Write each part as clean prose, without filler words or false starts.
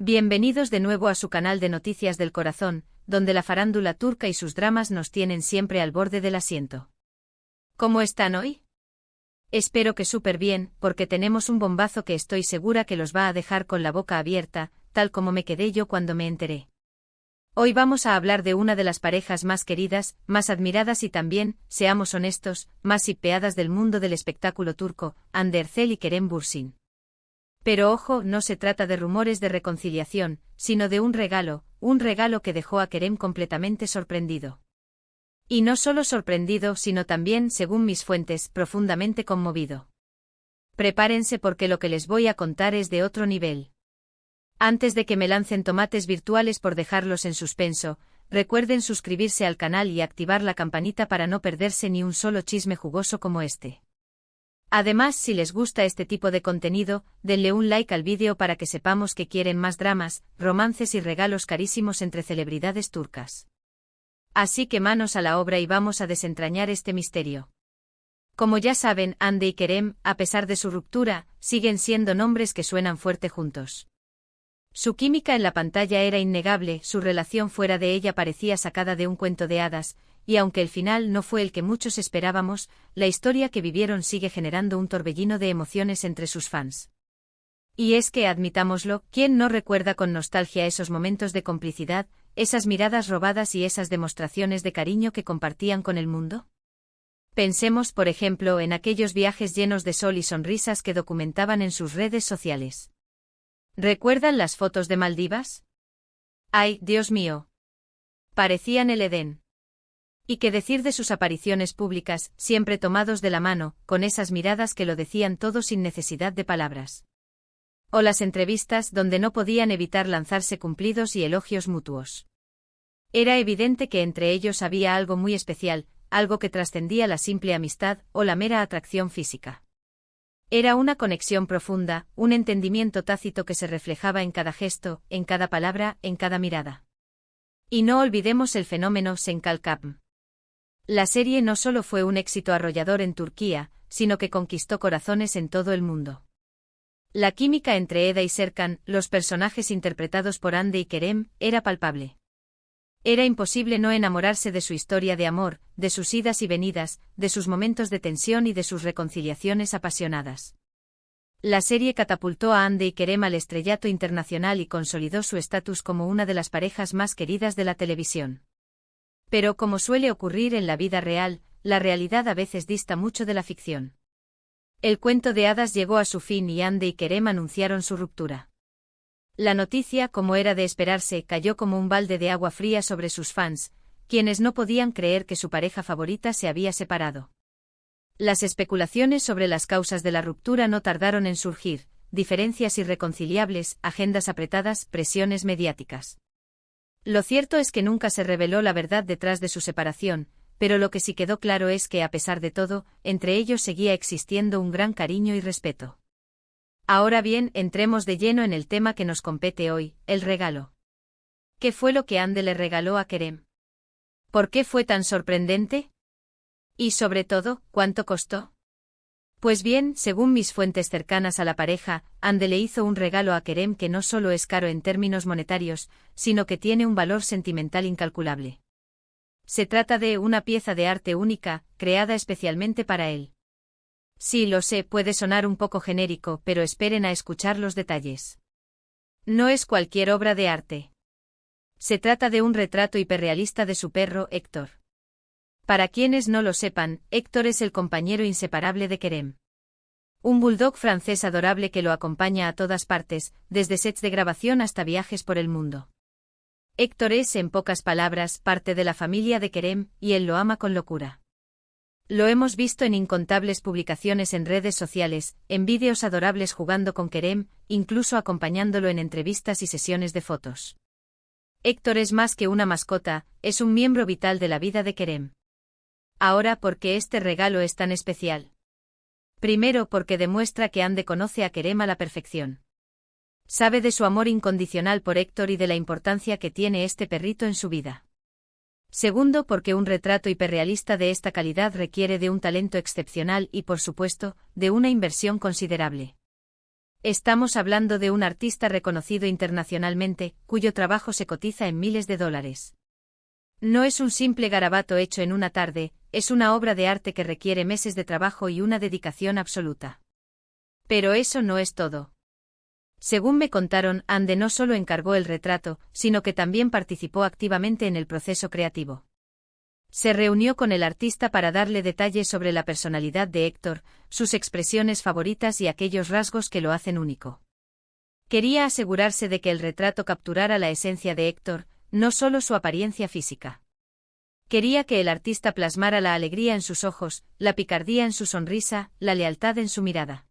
Bienvenidos de nuevo a su canal de Noticias del Corazón, donde la farándula turca y sus dramas nos tienen siempre al borde del asiento. ¿Cómo están hoy? Espero que súper bien, porque tenemos un bombazo que estoy segura que los va a dejar con la boca abierta, tal como me quedé yo cuando me enteré. Hoy vamos a hablar de una de las parejas más queridas, más admiradas y también, seamos honestos, más hipeadas del mundo del espectáculo turco, Hande Erçel y Kerem Bürsin. Pero ojo, no se trata de rumores de reconciliación, sino de un regalo que dejó a Kerem completamente sorprendido. Y no solo sorprendido, sino también, según mis fuentes, profundamente conmovido. Prepárense porque lo que les voy a contar es de otro nivel. Antes de que me lancen tomates virtuales por dejarlos en suspenso, recuerden suscribirse al canal y activar la campanita para no perderse ni un solo chisme jugoso como este. Además, si les gusta este tipo de contenido, denle un like al vídeo para que sepamos que quieren más dramas, romances y regalos carísimos entre celebridades turcas. Así que manos a la obra y vamos a desentrañar este misterio. Como ya saben, Hande y Kerem, a pesar de su ruptura, siguen siendo nombres que suenan fuerte juntos. Su química en la pantalla era innegable, su relación fuera de ella parecía sacada de un cuento de hadas, y aunque el final no fue el que muchos esperábamos, la historia que vivieron sigue generando un torbellino de emociones entre sus fans. Y es que, admitámoslo, ¿quién no recuerda con nostalgia esos momentos de complicidad, esas miradas robadas y esas demostraciones de cariño que compartían con el mundo? Pensemos, por ejemplo, en aquellos viajes llenos de sol y sonrisas que documentaban en sus redes sociales. ¿Recuerdan las fotos de Maldivas? ¡Ay, Dios mío! Parecían el Edén. Y qué decir de sus apariciones públicas, siempre tomados de la mano, con esas miradas que lo decían todo sin necesidad de palabras. O las entrevistas donde no podían evitar lanzarse cumplidos y elogios mutuos. Era evidente que entre ellos había algo muy especial, algo que trascendía la simple amistad o la mera atracción física. Era una conexión profunda, un entendimiento tácito que se reflejaba en cada gesto, en cada palabra, en cada mirada. Y no olvidemos el fenómeno Senkalkapm. La serie no solo fue un éxito arrollador en Turquía, sino que conquistó corazones en todo el mundo. La química entre Eda y Serkan, los personajes interpretados por Hande y Kerem, era palpable. Era imposible no enamorarse de su historia de amor, de sus idas y venidas, de sus momentos de tensión y de sus reconciliaciones apasionadas. La serie catapultó a Hande y Kerem al estrellato internacional y consolidó su estatus como una de las parejas más queridas de la televisión. Pero como suele ocurrir en la vida real, la realidad a veces dista mucho de la ficción. El cuento de hadas llegó a su fin y Hande y Kerem anunciaron su ruptura. La noticia, como era de esperarse, cayó como un balde de agua fría sobre sus fans, quienes no podían creer que su pareja favorita se había separado. Las especulaciones sobre las causas de la ruptura no tardaron en surgir, diferencias irreconciliables, agendas apretadas, presiones mediáticas. Lo cierto es que nunca se reveló la verdad detrás de su separación, pero lo que sí quedó claro es que a pesar de todo, entre ellos seguía existiendo un gran cariño y respeto. Ahora bien, entremos de lleno en el tema que nos compete hoy, el regalo. ¿Qué fue lo que Hande le regaló a Kerem? ¿Por qué fue tan sorprendente? Y sobre todo, ¿cuánto costó? Pues bien, según mis fuentes cercanas a la pareja, Hande le hizo un regalo a Kerem que no solo es caro en términos monetarios, sino que tiene un valor sentimental incalculable. Se trata de una pieza de arte única, creada especialmente para él. Sí, lo sé, puede sonar un poco genérico, pero esperen a escuchar los detalles. No es cualquier obra de arte. Se trata de un retrato hiperrealista de su perro, Héctor. Para quienes no lo sepan, Héctor es el compañero inseparable de Kerem. Un bulldog francés adorable que lo acompaña a todas partes, desde sets de grabación hasta viajes por el mundo. Héctor es, en pocas palabras, parte de la familia de Kerem, y él lo ama con locura. Lo hemos visto en incontables publicaciones en redes sociales, en vídeos adorables jugando con Kerem, incluso acompañándolo en entrevistas y sesiones de fotos. Héctor es más que una mascota, es un miembro vital de la vida de Kerem. Ahora, ¿por qué este regalo es tan especial? Primero, porque demuestra que Hande conoce a Kerem a la perfección. Sabe de su amor incondicional por Héctor y de la importancia que tiene este perrito en su vida. Segundo, porque un retrato hiperrealista de esta calidad requiere de un talento excepcional y, por supuesto, de una inversión considerable. Estamos hablando de un artista reconocido internacionalmente, cuyo trabajo se cotiza en miles de dólares. No es un simple garabato hecho en una tarde, es una obra de arte que requiere meses de trabajo y una dedicación absoluta. Pero eso no es todo. Según me contaron, Ande no solo encargó el retrato, sino que también participó activamente en el proceso creativo. Se reunió con el artista para darle detalles sobre la personalidad de Héctor, sus expresiones favoritas y aquellos rasgos que lo hacen único. Quería asegurarse de que el retrato capturara la esencia de Héctor, no solo su apariencia física. Quería que el artista plasmara la alegría en sus ojos, la picardía en su sonrisa, la lealtad en su mirada.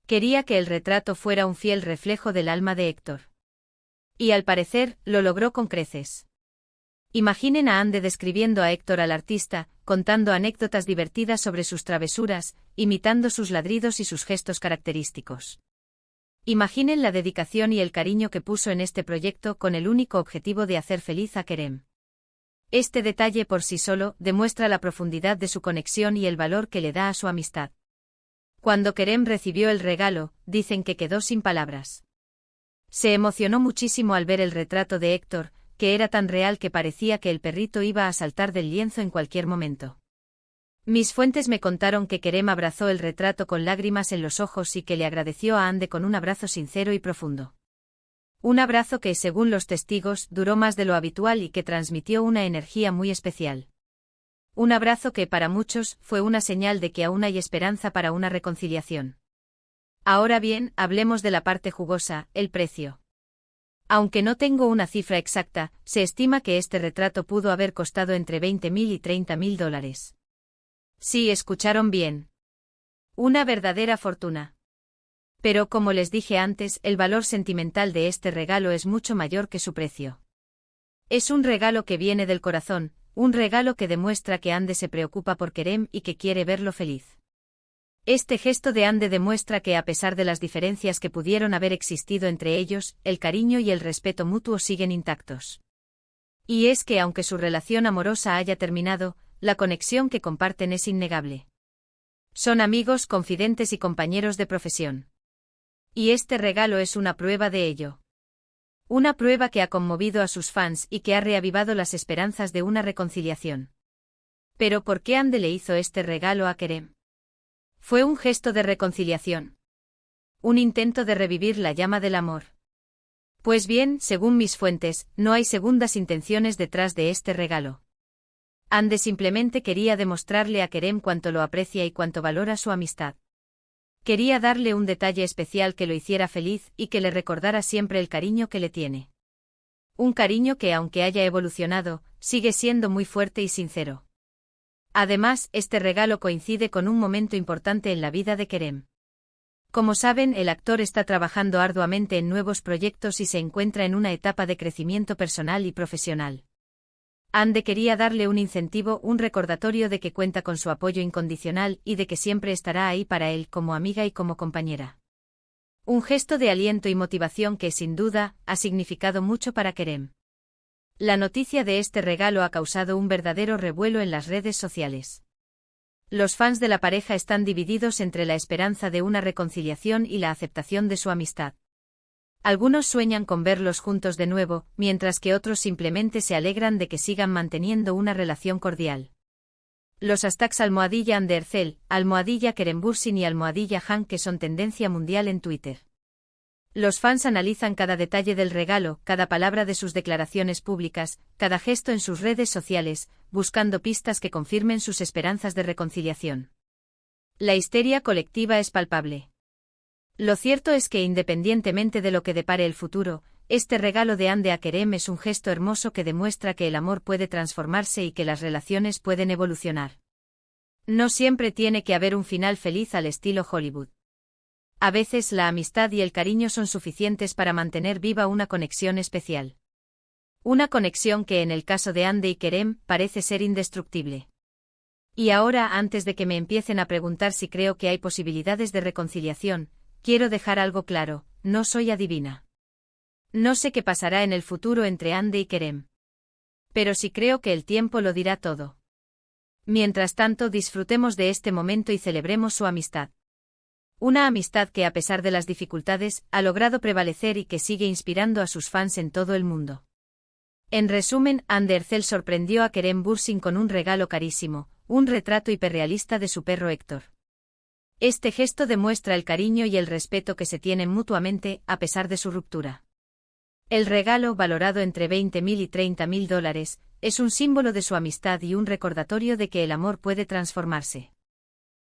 Quería que el retrato fuera un fiel reflejo del alma de Héctor. Y al parecer, lo logró con creces. Imaginen a Ande describiendo a Héctor al artista, contando anécdotas divertidas sobre sus travesuras, imitando sus ladridos y sus gestos característicos. Imaginen la dedicación y el cariño que puso en este proyecto con el único objetivo de hacer feliz a Kerem. Este detalle por sí solo demuestra la profundidad de su conexión y el valor que le da a su amistad. Cuando Kerem recibió el regalo, dicen que quedó sin palabras. Se emocionó muchísimo al ver el retrato de Héctor, que era tan real que parecía que el perrito iba a saltar del lienzo en cualquier momento. Mis fuentes me contaron que Kerem abrazó el retrato con lágrimas en los ojos y que le agradeció a Ande con un abrazo sincero y profundo. Un abrazo que, según los testigos, duró más de lo habitual y que transmitió una energía muy especial. Un abrazo que, para muchos, fue una señal de que aún hay esperanza para una reconciliación. Ahora bien, hablemos de la parte jugosa, el precio. Aunque no tengo una cifra exacta, se estima que este retrato pudo haber costado entre $20.000 y $30.000. Sí, escucharon bien. Una verdadera fortuna. Pero como les dije antes, el valor sentimental de este regalo es mucho mayor que su precio. Es un regalo que viene del corazón, un regalo que demuestra que Ande se preocupa por Kerem y que quiere verlo feliz. Este gesto de Ande demuestra que a pesar de las diferencias que pudieron haber existido entre ellos, el cariño y el respeto mutuo siguen intactos. Y es que aunque su relación amorosa haya terminado, la conexión que comparten es innegable. Son amigos, confidentes y compañeros de profesión. Y este regalo es una prueba de ello. Una prueba que ha conmovido a sus fans y que ha reavivado las esperanzas de una reconciliación. Pero ¿por qué Ande le hizo este regalo a Kerem? Fue un gesto de reconciliación. Un intento de revivir la llama del amor. Pues bien, según mis fuentes, no hay segundas intenciones detrás de este regalo. Ande simplemente quería demostrarle a Kerem cuánto lo aprecia y cuánto valora su amistad. Quería darle un detalle especial que lo hiciera feliz y que le recordara siempre el cariño que le tiene. Un cariño que, aunque haya evolucionado, sigue siendo muy fuerte y sincero. Además, este regalo coincide con un momento importante en la vida de Kerem. Como saben, el actor está trabajando arduamente en nuevos proyectos y se encuentra en una etapa de crecimiento personal y profesional. Ande quería darle un incentivo, un recordatorio de que cuenta con su apoyo incondicional y de que siempre estará ahí para él como amiga y como compañera. Un gesto de aliento y motivación que, sin duda, ha significado mucho para Kerem. La noticia de este regalo ha causado un verdadero revuelo en las redes sociales. Los fans de la pareja están divididos entre la esperanza de una reconciliación y la aceptación de su amistad. Algunos sueñan con verlos juntos de nuevo, mientras que otros simplemente se alegran de que sigan manteniendo una relación cordial. Los hashtags #Andercel, #Kerembursin y #Han que son tendencia mundial en Twitter. Los fans analizan cada detalle del regalo, cada palabra de sus declaraciones públicas, cada gesto en sus redes sociales, buscando pistas que confirmen sus esperanzas de reconciliación. La histeria colectiva es palpable. Lo cierto es que independientemente de lo que depare el futuro, este regalo de Ande a Kerem es un gesto hermoso que demuestra que el amor puede transformarse y que las relaciones pueden evolucionar. No siempre tiene que haber un final feliz al estilo Hollywood. A veces la amistad y el cariño son suficientes para mantener viva una conexión especial. Una conexión que en el caso de Ande y Kerem parece ser indestructible. Y ahora, antes de que me empiecen a preguntar si creo que hay posibilidades de reconciliación, quiero dejar algo claro: no soy adivina. No sé qué pasará en el futuro entre Ande y Kerem. Pero sí creo que el tiempo lo dirá todo. Mientras tanto, disfrutemos de este momento y celebremos su amistad. Una amistad que a pesar de las dificultades, ha logrado prevalecer y que sigue inspirando a sus fans en todo el mundo. En resumen, Andercel sorprendió a Kerem Bürsin con un regalo carísimo, un retrato hiperrealista de su perro Héctor. Este gesto demuestra el cariño y el respeto que se tienen mutuamente, a pesar de su ruptura. El regalo, valorado entre $20.000 y $30.000, es un símbolo de su amistad y un recordatorio de que el amor puede transformarse.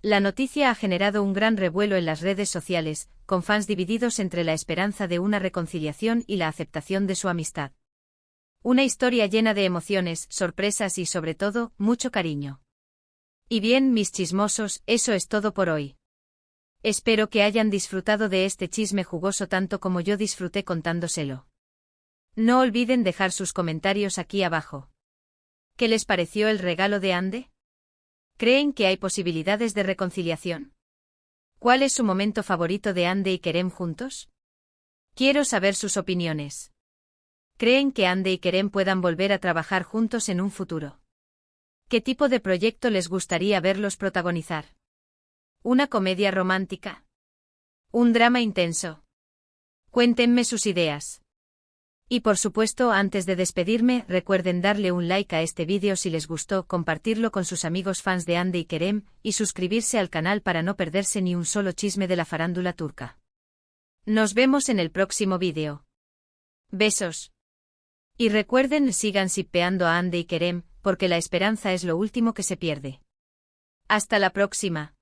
La noticia ha generado un gran revuelo en las redes sociales, con fans divididos entre la esperanza de una reconciliación y la aceptación de su amistad. Una historia llena de emociones, sorpresas y sobre todo, mucho cariño. Y bien, mis chismosos, eso es todo por hoy. Espero que hayan disfrutado de este chisme jugoso tanto como yo disfruté contándoselo. No olviden dejar sus comentarios aquí abajo. ¿Qué les pareció el regalo de Ande? ¿Creen que hay posibilidades de reconciliación? ¿Cuál es su momento favorito de Ande y Kerem juntos? Quiero saber sus opiniones. ¿Creen que Ande y Kerem puedan volver a trabajar juntos en un futuro? ¿Qué tipo de proyecto les gustaría verlos protagonizar? ¿Una comedia romántica? ¿Un drama intenso? Cuéntenme sus ideas. Y por supuesto, antes de despedirme, recuerden darle un like a este vídeo si les gustó, compartirlo con sus amigos fans de Ande y Kerem, y suscribirse al canal para no perderse ni un solo chisme de la farándula turca. Nos vemos en el próximo vídeo. Besos. Y recuerden, sigan shippeando a Ande y Kerem, porque la esperanza es lo último que se pierde. Hasta la próxima.